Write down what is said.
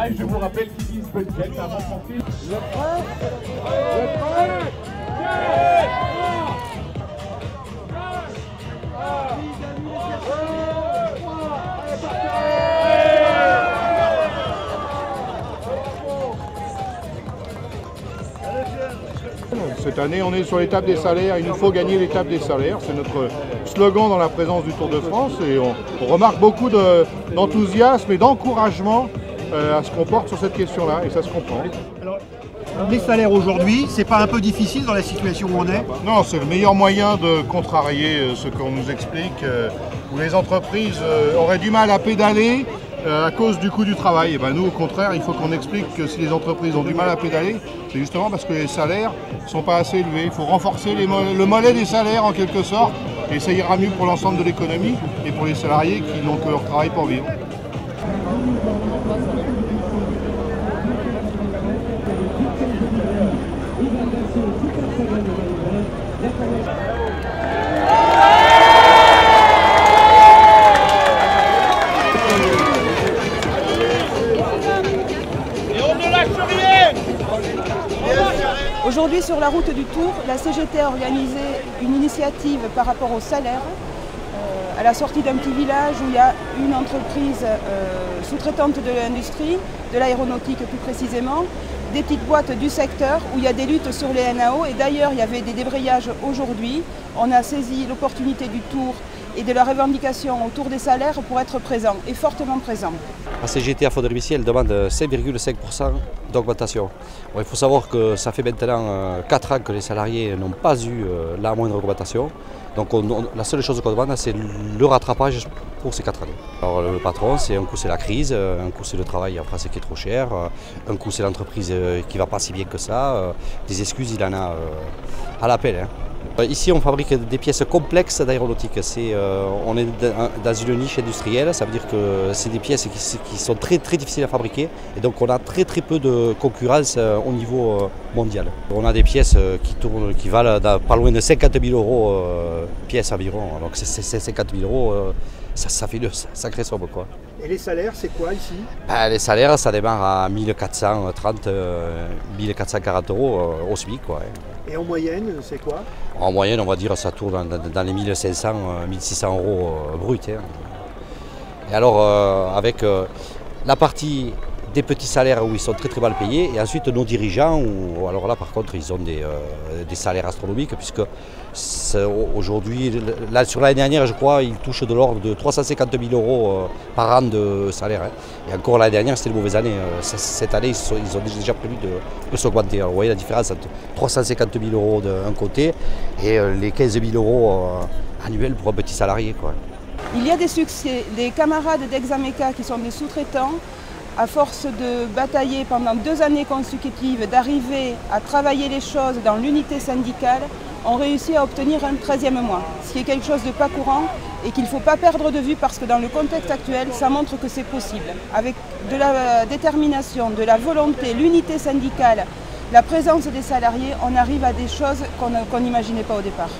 Voilà, et je vous rappelle qu'ici, ce budget est un bon profil. Cette année, on est sur l'étape des salaires. Il nous faut gagner l'étape des salaires. C'est notre slogan dans la présence du Tour de France. Et on remarque beaucoup d'enthousiasme et d'encouragement à ce qu'on porte sur cette question-là. Et ça se comprend. Alors, les salaires aujourd'hui, c'est pas un peu difficile dans la situation où on est? Non, c'est le meilleur moyen de contrarier ce qu'on nous explique, où les entreprises auraient du mal à pédaler à cause du coût du travail. Et ben nous, au contraire, il faut qu'on explique que si les entreprises ont du mal à pédaler, c'est justement parce que les salaires ne sont pas assez élevés. Il faut renforcer le mollet des salaires en quelque sorte, et ça ira mieux pour l'ensemble de l'économie et pour les salariés qui n'ont que leur travail pour vivre. Aujourd'hui, sur la route du Tour, la CGT a organisé une initiative par rapport au salaire à la sortie d'un petit village où il y a une entreprise sous-traitante de l'industrie, de l'aéronautique plus précisément, des petites boîtes du secteur où il y a des luttes sur les NAO. Et d'ailleurs, il y avait des débrayages aujourd'hui. On a saisi l'opportunité du Tour et de la revendication autour des salaires pour être présent, et fortement présent. La CGT à Fondrivici, elle demande 5,5% d'augmentation. Bon, il faut savoir que ça fait maintenant 4 ans que les salariés n'ont pas eu la moindre augmentation. Donc la seule chose qu'on demande, c'est le rattrapage pour ces 4 années. Alors, le patron, un coup c'est la crise, un coup c'est le travail en France qui est trop cher, un coup c'est l'entreprise qui ne va pas si bien que ça. Des excuses, il en a à l'appel. Hein. Ici, on fabrique des pièces complexes d'aéronautique. On est dans une niche industrielle, ça veut dire que c'est des pièces qui sont très difficiles à fabriquer. Et donc, on a très peu de concurrence au niveau mondial. On a des pièces qui valent pas loin de 50 000 € pièce environ. Donc, ces 50 000 €, ça fait une sacrée somme, quoi. Et les salaires, c'est quoi ici? Les salaires, ça démarre à 1430, 1440 € au SMIC, quoi. Et en moyenne, c'est quoi? En moyenne, on va dire, ça tourne dans les 1500, 1600 € bruts. Hein. Et alors, avec la partie des petits salaires où ils sont très mal payés, et ensuite nos dirigeants, où alors là, par contre, ils ont des salaires astronomiques, puisque aujourd'hui, sur l'année dernière, je crois, ils touchent de l'ordre de 350 000 € par an de salaire. Hein. Et encore l'année dernière, c'était une mauvaise année. Cette année, ils ont déjà prévu de s'augmenter. Vous voyez la différence entre 350 000 € d'un côté et les 15 000 € annuels pour un petit salarié, quoi. Il y a des succès, des camarades d'Exameca qui sont des sous-traitants. À force de batailler pendant 2 années consécutives, d'arriver à travailler les choses dans l'unité syndicale, ont réussi à obtenir un 13e mois, ce qui est quelque chose de pas courant et qu'il ne faut pas perdre de vue parce que dans le contexte actuel, ça montre que c'est possible. Avec de la détermination, de la volonté, l'unité syndicale, la présence des salariés, on arrive à des choses qu'on n'imaginait pas au départ.